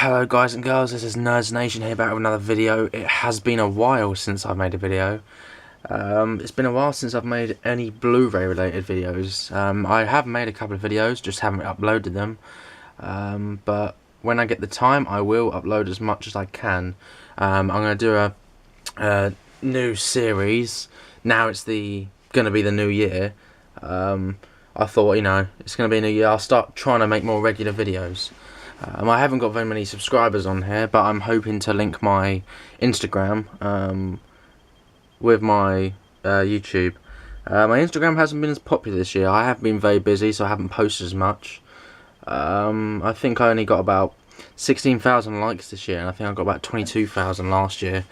Hello guys and girls, this is NerdzNation here back with another video. It has been a while since I've made a video. It's been a while since I've made any Blu-ray related videos. I have made a couple of videos, just haven't uploaded them. But when I get the time, I will upload as much as I can. I'm going to do a new series. Now it's going to be the new year. I thought, it's going to be a new year. I'll start trying to make more regular videos. I haven't got very many subscribers on here, but I'm hoping to link my Instagram with my YouTube. My Instagram hasn't been as popular this year. I have been very busy, so I haven't posted as much. I think I only got about 16,000 likes this year, and I think I got about 22,000 last year.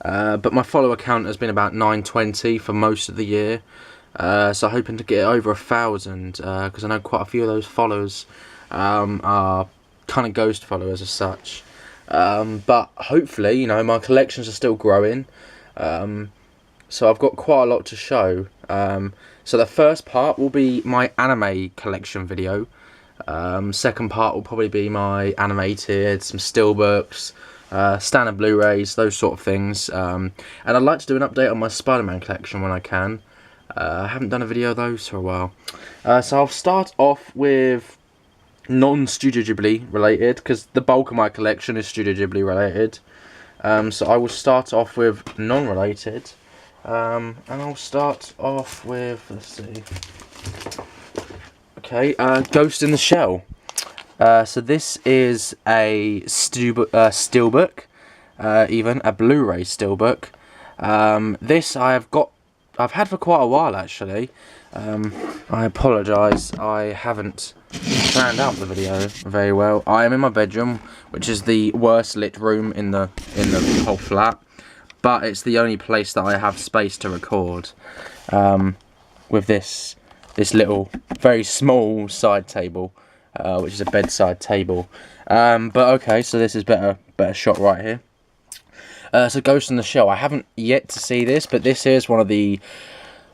But my follower count has been about 920 for most of the year. So I'm hoping to get over 1,000, because I know quite a few of those followers are kind of ghost followers as such. But hopefully, my collections are still growing. So I've got quite a lot to show. So the first part will be my anime collection video. Second part will probably be my animated, some steelbooks, standard Blu-rays, those sort of things. And I'd like to do an update on my Spider-Man collection when I can. I haven't done a video of those for a while. So I'll start off with non-Studio Ghibli related, because the bulk of my collection is Studio Ghibli related. So I will start off with non-related. And I'll start off with, let's see. Okay, Ghost in the Shell. So this is a steelbook, even a Blu-ray steelbook. This I've had for quite a while actually. I apologise, I haven't planned out the video very well. I am in my bedroom, which is the worst lit room in the whole flat, but it's the only place that I have space to record. With this little, very small side table, which is a bedside table. But okay, so this is better shot right here. So Ghost in the Shell, I haven't yet to see this, but this is one of the,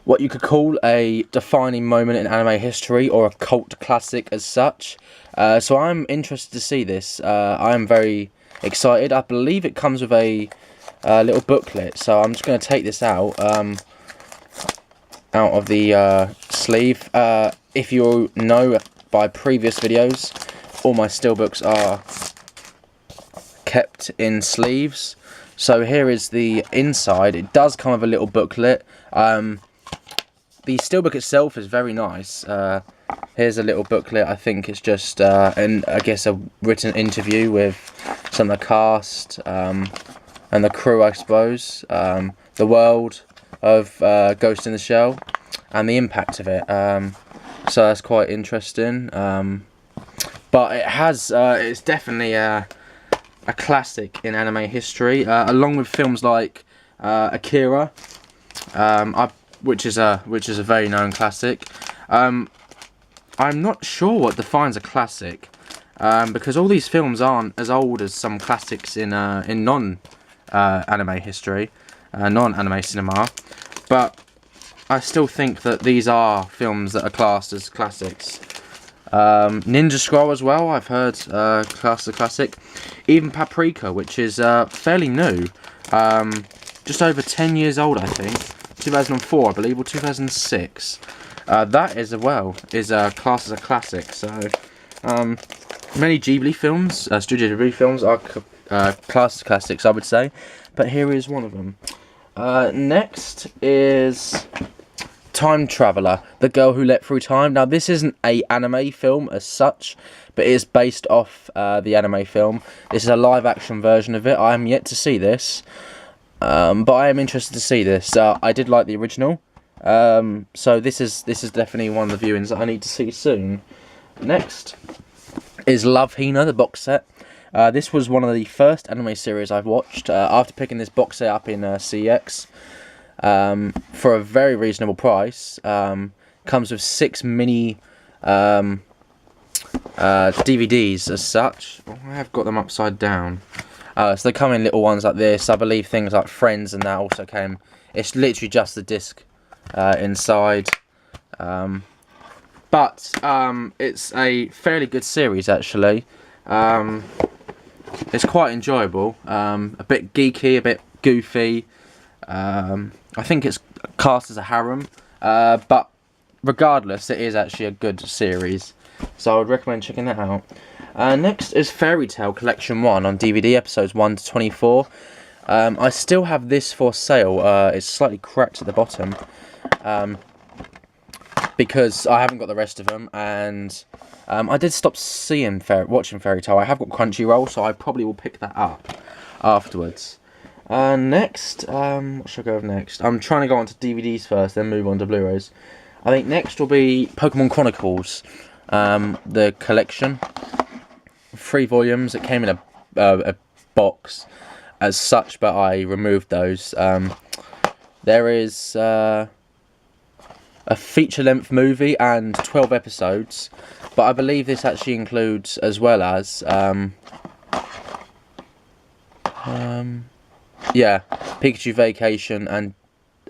what you could call a defining moment in anime history, or a cult classic as such. So I'm interested to see this. I am very excited. I believe it comes with a little booklet, so I'm just going to take this out of the sleeve. If you know by previous videos, all my steelbooks are kept in sleeves. So here is the inside. It does come with a little booklet. The steelbook itself is very nice. Here's a little booklet. I think it's just, I guess, a written interview with some of the cast and the crew, I suppose. The world of Ghost in the Shell and the impact of it. So that's quite interesting. But it has, it's definitely a classic in anime history, along with films like Akira, which is a very known classic. I'm not sure what defines a classic, because all these films aren't as old as some classics in non-anime history, non-anime cinema, but I still think that these are films that are classed as classics. Ninja Scroll as well, I've heard classed as a classic. Even Paprika, which is fairly new, just over 10 years old, I think. 2004, I believe, or 2006. That is classed as a classic. So many Ghibli films, Studio Ghibli films, are classed as classics, I would say. But here is one of them. Next is Time Traveller, The Girl Who Leapt Through Time. Now this isn't a anime film as such, but it is based off the anime film. This is a live action version of it. I am yet to see this, but I am interested to see this. I did like the original, so this is definitely one of the viewings that I need to see soon. Next is Love Hina, the box set. This was one of the first anime series I've watched after picking this box set up in CX. For a very reasonable price. Comes with 6 mini DVDs as such. Oh, I have got them upside down. So they come in little ones like this. I believe things like Friends and that also came. It's literally just the disc inside. But it's a fairly good series actually. it's quite enjoyable. A bit geeky, a bit goofy. I think it's cast as a harem, but regardless, it is actually a good series. So I would recommend checking that out. Next is Fairy Tale Collection 1 on DVD, episodes 1 to 24. I still have this for sale. It's slightly cracked at the bottom because I haven't got the rest of them, and I did stop watching Fairy Tale. I have got Crunchyroll, so I probably will pick that up afterwards. Next, what should I go with next? I'm trying to go on to DVDs first, then move on to Blu-rays. I think next will be Pokemon Chronicles, the collection. 3 volumes. It came in a box as such, but I removed those. There is a feature-length movie and 12 episodes, but I believe this actually includes, as well as Pikachu Vacation and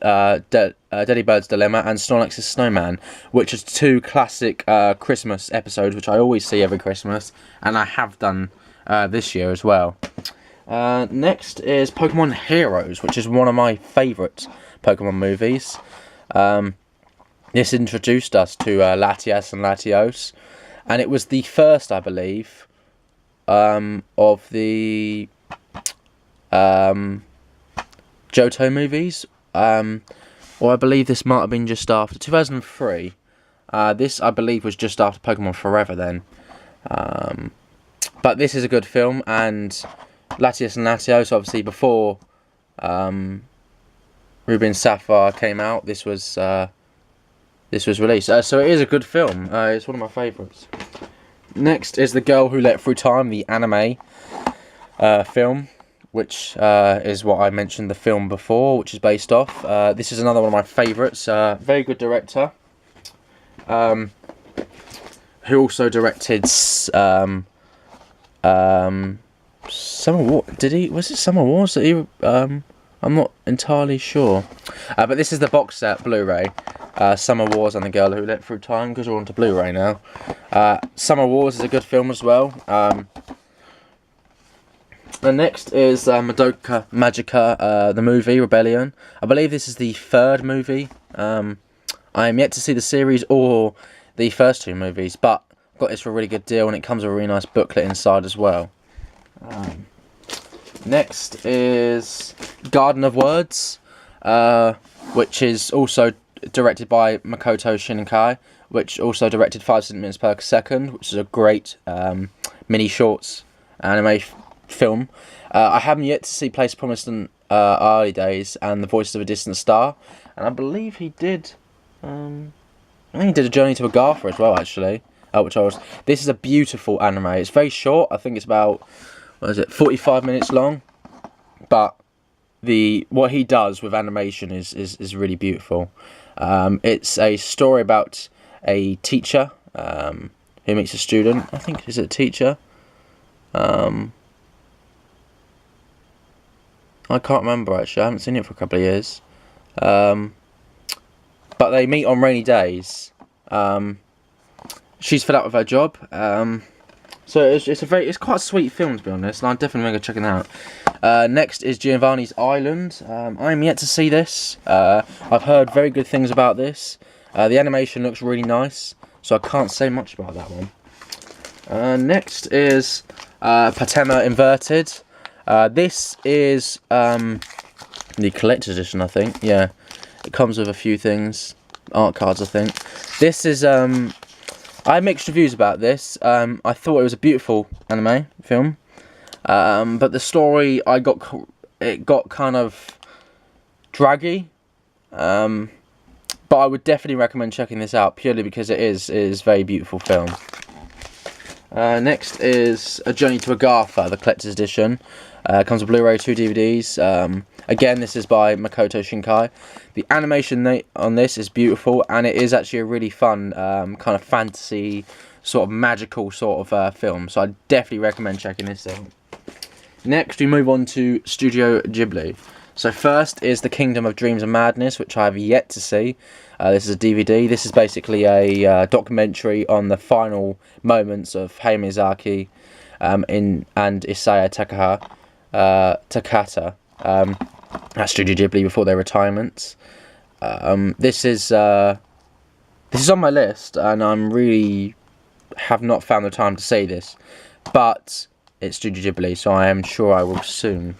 Delibirds Dilemma and Snorlax's Snowman, which is 2 classic Christmas episodes, which I always see every Christmas, and I have done this year as well. Next is Pokemon Heroes, which is one of my favourite Pokemon movies. This introduced us to Latias and Latios, and it was the first, I believe, of the Johto movies, or I believe this might have been just after 2003. This, I believe, was just after Pokemon Forever then. But this is a good film, and Latias and Latios, obviously, before Ruby and Sapphire came out, this was released. So it is a good film. It's one of my favourites. Next is The Girl Who Leapt Through Time, the anime film, which is what I mentioned, the film before, which is based off. This is another one of my favourites. Very good director, who also directed Summer War. Was it Summer Wars that he? I'm not entirely sure. But this is the box set Blu-ray. Summer Wars and The Girl Who Leapt Through Time, because we're on to Blu-ray now. Summer Wars is a good film as well. The next is Madoka Magica, the movie, Rebellion. I believe this is the 3rd movie. I am yet to see the series or the first 2 movies, but I got this for a really good deal, and it comes with a really nice booklet inside as well. Next is Garden of Words, which is also directed by Makoto Shinkai, which also directed 5 centimeters per second, which is a great mini shorts anime film. I haven't yet to see Place Promised in Early Days and The Voices of a Distant Star, and I believe he did. I think he did A Journey to Agartha as well, actually. This is a beautiful anime. It's very short. I think it's about 45 minutes long, but what he does with animation is really beautiful. It's a story about a teacher who meets a student. I think, is it a teacher? I can't remember, actually. I haven't seen it for a couple of years. But they meet on rainy days. She's fed up with her job. So it's quite a sweet film, to be honest, and I'm definitely going to check it out. Next is Giovanni's Island. I'm yet to see this. I've heard very good things about this. The animation looks really nice, so I can't say much about that one. Next is Patema Inverted. This is the collector's edition, I think. Yeah, it comes with a few things, art cards, I think. This is I had mixed reviews about this. I thought it was a beautiful anime film, but the story got kind of draggy. But I would definitely recommend checking this out purely because it is a very beautiful film. Next is A Journey to Agartha, the collector's edition. Comes with Blu-ray, 2 DVDs. Again, this is by Makoto Shinkai. The animation on this is beautiful, and it is actually a really fun kind of fantasy, sort of magical sort of film. So I definitely recommend checking this out. Next, we move on to Studio Ghibli. So first is The Kingdom of Dreams and Madness, which I have yet to see. This is a DVD. This is basically a documentary on the final moments of Hayao Miyazaki and Isaya Takata at Studio Ghibli before their retirements. This is on my list, and I'm really have not found the time to say this, but it's Studio Ghibli, so I am sure I will soon.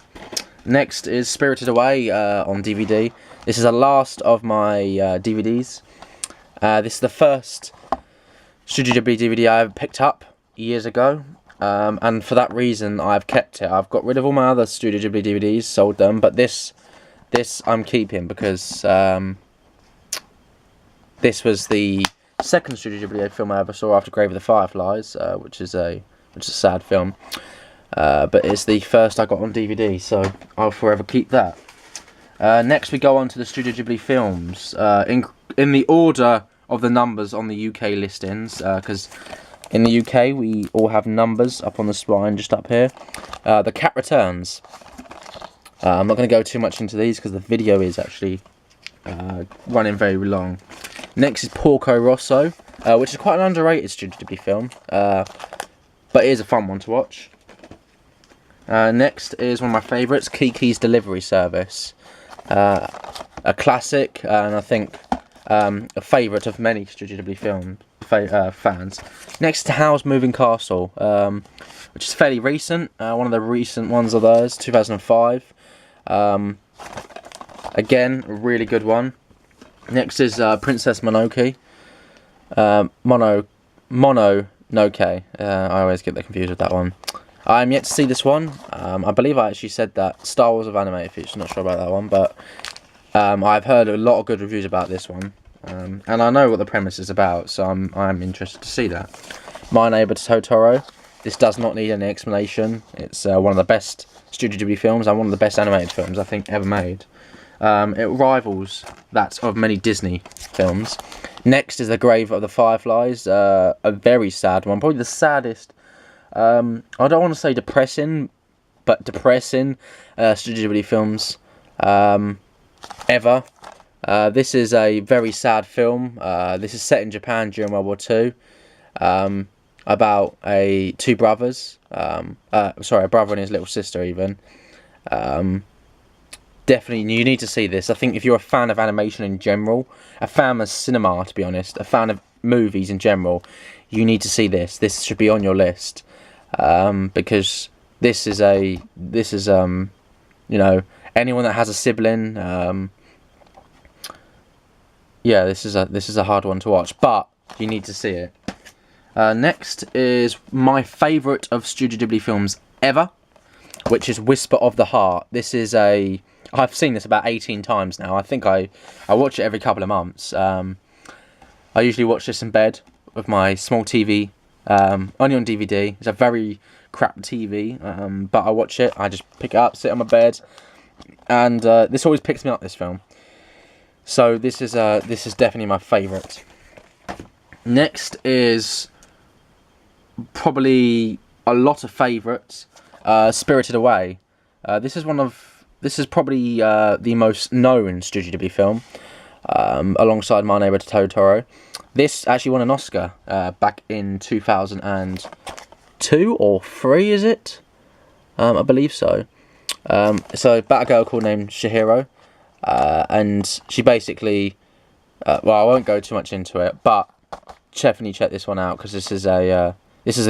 Next is Spirited Away on DVD. This is the last of my DVDs. This is the first Studio Ghibli DVD I ever picked up years ago, and for that reason I've kept it. I've got rid of all my other Studio Ghibli DVDs, sold them, but this I'm keeping because this was the second Studio Ghibli film I ever saw after Grave of the Fireflies, which is a sad film, but it's the first I got on DVD, so I'll forever keep that. Next we go on to the Studio Ghibli films, in the order of the numbers on the UK listings, because in the UK we all have numbers up on the spine, just up here. The Cat Returns. I'm not going to go too much into these because the video is actually running very long. Next is Porco Rosso, which is quite an underrated Studio Ghibli film, but it is a fun one to watch. Next is one of my favourites, Kiki's Delivery Service. A classic, and I think a favourite of many Studio Ghibli film fans. Next to Howl's Moving Castle, which is fairly recent, one of the recent ones of theirs, 2005. Again, a really good one. Next is Princess Mononoke. Mononoke. I always get that confused with that one. I'm yet to see this one. I believe I actually said that Star Wars of animated features. Not sure about that one, but I've heard a lot of good reviews about this one, and I know what the premise is about, so I'm interested to see that. My Neighbor Totoro. This does not need any explanation. It's one of the best Studio Ghibli films and one of the best animated films I think ever made. It rivals that of many Disney films. Next is The Grave of the Fireflies, a very sad one, probably the saddest. I don't want to say depressing, but depressing Studio Ghibli films ever. This is a very sad film. This is set in Japan during World War II, about two brothers. Sorry, a brother and his little sister even. Definitely, you need to see this. I think if you're a fan of animation in general, a fan of cinema, to be honest, a fan of movies in general, you need to see this. This should be on your list, because this is you know, anyone that has a sibling, yeah, this is a hard one to watch, but you need to see it. Next is my favourite of Studio Ghibli films ever, which is Whisper of the Heart. This is I've seen this about 18 times now. I think I watch it every couple of months. I usually watch this in bed with my small TV, only on DVD. It's a very crap TV, but I watch it. I just pick it up, sit on my bed, and this always picks me up, this film. So this is definitely my favourite. Next is probably a lot of favourites. Spirited Away. This is probably the most known Studio Ghibli film, alongside My Neighbor Totoro. This actually won an Oscar back in 2002 or 3, is it? I believe so. So about a girl called named Chihiro, and she basically, well, I won't go too much into it, but definitely check this one out because this is a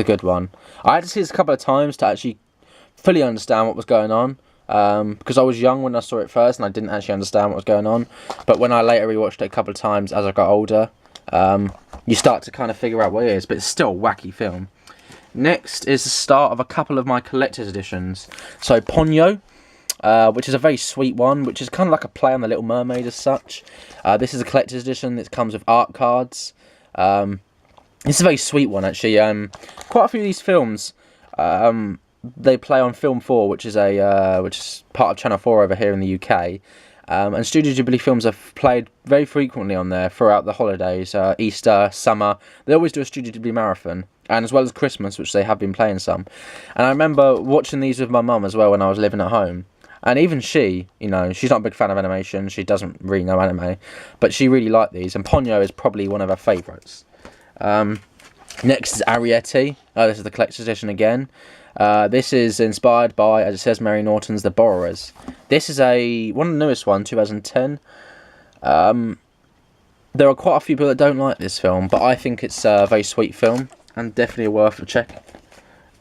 good one. I had to see this a couple of times to actually fully understand what was going on, because I was young when I saw it first and I didn't actually understand what was going on, but when I later rewatched it a couple of times as I got older, you start to kind of figure out what it is, but it's still a wacky film. Next is the start of a couple of my collector's editions. So Ponyo, which is a very sweet one, which is kind of like a play on The Little Mermaid as such. This is a collector's edition that comes with art cards. It's a very sweet one, actually. Quite a few of these films, they play on Film 4, which is part of Channel 4 over here in the UK. And Studio Ghibli films are played very frequently on there throughout the holidays, Easter, summer. They always do a Studio Ghibli marathon, and as well as Christmas, which they have been playing some. And I remember watching these with my mum as well when I was living at home. And even she, you know, she's not a big fan of animation. She doesn't really know anime, but she really liked these. And Ponyo is probably one of her favourites. Next is Arrietty. This is the collector's edition again. This is inspired by, as it says, Mary Norton's The Borrowers. This is one of the newest one, 2010. There are quite a few people that don't like this film, but I think it's a very sweet film and definitely worth a check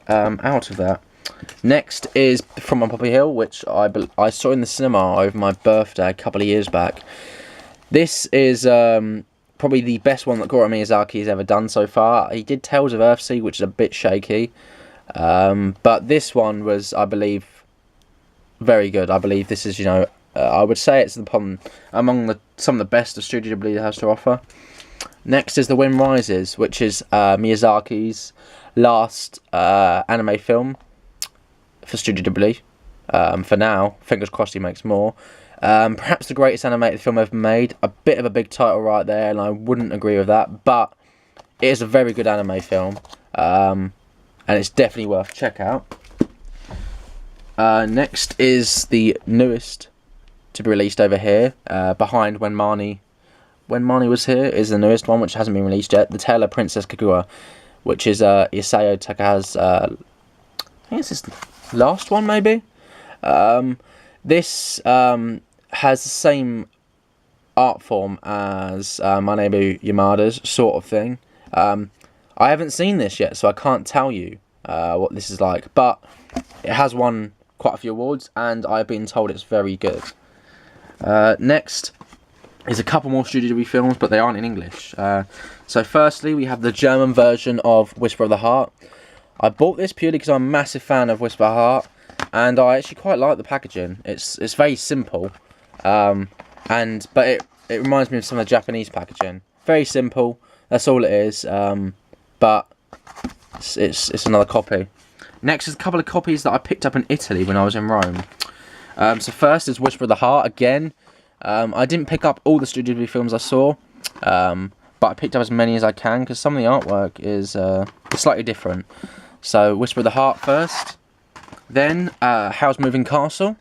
out of that. Next is From on Poppy Hill, which I saw in the cinema over my birthday a couple of years back. This is probably the best one that Goro Miyazaki has ever done so far. He did Tales of Earthsea, which is a bit shaky, but this one was, I believe, very good. I believe this is, I would say it's among some of the best of Studio Ghibli has to offer. Next is The Wind Rises, which is Miyazaki's last anime film for Studio Ghibli. For now, fingers crossed he makes more. Perhaps the greatest animated film ever made. A bit of a big title right there, and I wouldn't agree with that, but it is a very good anime film, and it's definitely worth a check out. Next is the newest to be released over here, behind When Marnie Was Here is the newest one, which hasn't been released yet. The Tale of Princess Kaguya, which is Isao Takaha's, I think it's his last one, maybe. This has the same art form as Manebu Yamada's sort of thing. I haven't seen this yet, so I can't tell you what this is like, but it has won quite a few awards, and I've been told it's very good. Next is a couple more Studio Ghibli films, but they aren't in English. So firstly, we have the German version of Whisper of the Heart. I bought this purely because I'm a massive fan of Whisper of the Heart, and I actually quite like the packaging. It's very simple, but it reminds me of some of the Japanese packaging. Very simple, that's all it is, but it's another copy. Next is a couple of copies that I picked up in Italy when I was in Rome. So first is Whisper of the Heart again. I didn't pick up all the Studio Ghibli films I saw, but I picked up as many as I can because some of the artwork is slightly different. So Whisper of the Heart first, then Howl's Moving Castle,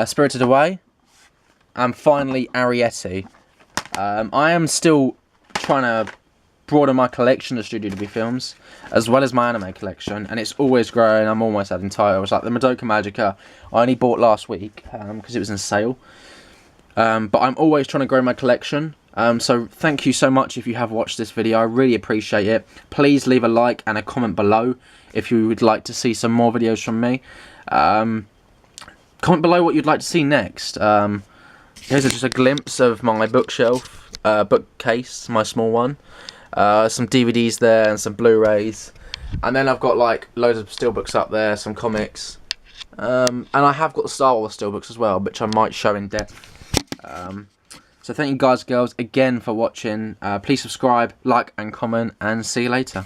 Spirited Away, and finally Arrietty. I am still trying to broaden my collection of Studio Ghibli films, as well as my anime collection, and it's always growing. I'm almost adding titles, like the Madoka Magica I only bought last week, because it was in sale. But I'm always trying to grow my collection, so thank you so much if you have watched this video. I really appreciate it. Please leave a like and a comment below if you would like to see some more videos from me. Comment below what you'd like to see next. Here's just a glimpse of my bookshelf, bookcase, my small one. Some DVDs there and some Blu-rays, and then I've got like loads of steelbooks up there, some comics, and I have got the Star Wars steelbooks as well, which I might show in depth. So thank you guys, girls, again for watching. Please subscribe, like and comment, and see you later.